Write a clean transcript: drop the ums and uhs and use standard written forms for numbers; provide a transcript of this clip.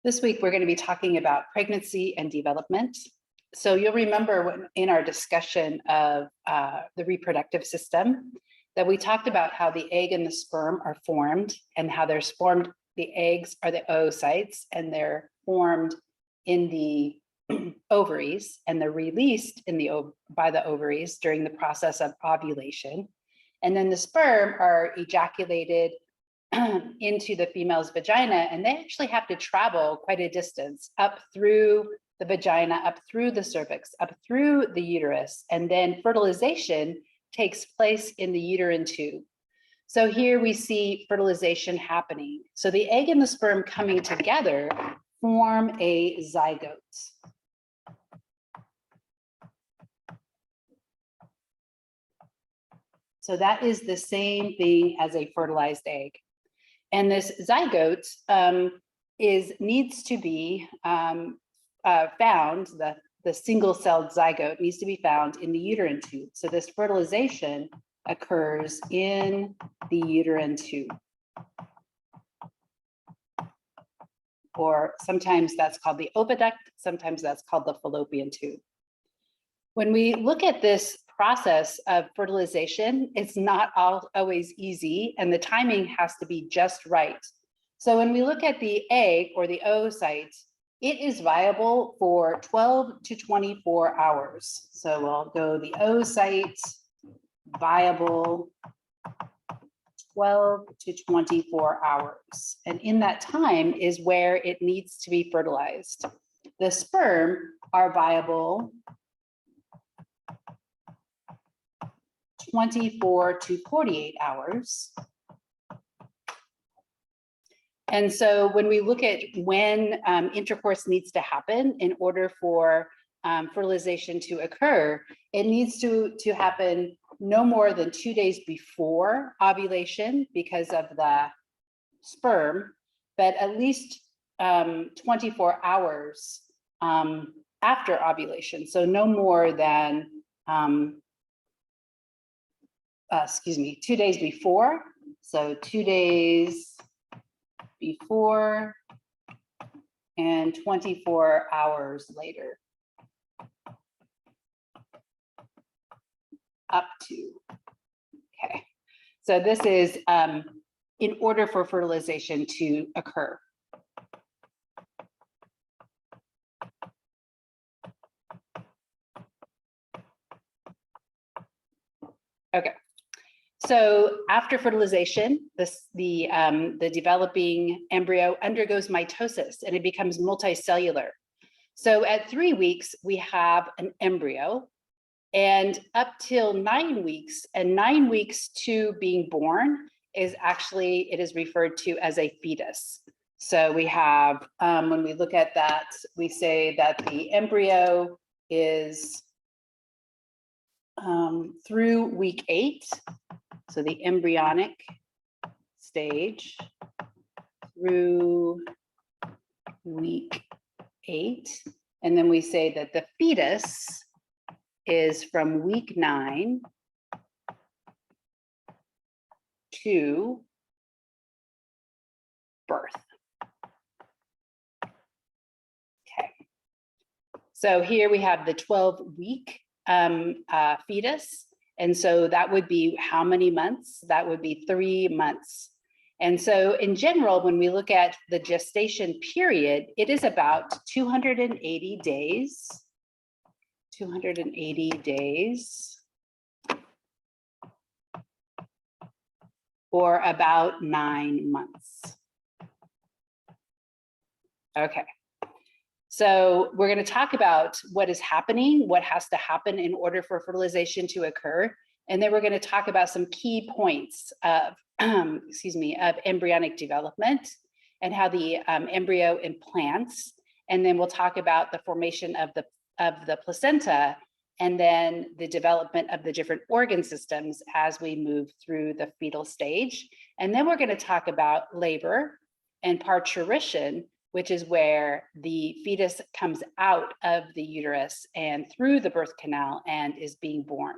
This week, we're going to be talking about pregnancy and development. So you'll remember when, in our discussion of the reproductive system, that we talked about how the egg and the sperm are formed and how they're formed. The eggs are the oocytes and they're formed in the ovaries and they're released in by the ovaries during the process of ovulation. And then the sperm are ejaculated into the female's vagina, and they actually have to travel quite a distance up through the vagina, up through the cervix, up through the uterus, and then fertilization takes place in the uterine tube. So here we see fertilization happening. So the egg and the sperm coming together form a zygote. So that is the same thing as a fertilized egg. And this zygote needs to be found, the single-celled zygote needs to be found in the uterine tube. So this fertilization occurs in the uterine tube. Or sometimes that's called the oviduct, sometimes that's called the fallopian tube. When we look at this process of fertilization, it's not always easy, and the timing has to be just right. So when we look at the egg or the oocyte, it is viable for 12 to 24 hours. So we'll go the oocyte, viable 12 to 24 hours. And in that time is where it needs to be fertilized. The sperm are viable 24 to 48 hours. And so when we look at when intercourse needs to happen in order for fertilization to occur, it needs to happen no more than 2 days before ovulation because of the sperm, but at least 24 hours after ovulation. So no more than 2 days before. So 2 days before and 24 hours later. Up to, okay. So this is in order for fertilization to occur. Okay. So after fertilization, the developing embryo undergoes mitosis and it becomes multicellular. So at 3 weeks, we have an embryo, and up till 9 weeks, and 9 weeks to being born is actually, it is referred to as a fetus. So we have, when we look at that, we say that the embryo is through week 8. So the embryonic stage through week 8. And then we say that the fetus is from week 9 to birth. Okay. So here we have the 12-week fetus. And so that would be how many months? That would be 3 months. And so in general, when we look at the gestation period, it is about 280 days. 280 days. Or about 9 months. Okay. So we're going to talk about what is happening, what has to happen in order for fertilization to occur. And then we're going to talk about some key points of, of embryonic development and how the embryo implants. And then we'll talk about the formation of the placenta and then the development of the different organ systems as we move through the fetal stage. And then we're going to talk about labor and parturition, which is where the fetus comes out of the uterus and through the birth canal and is being born.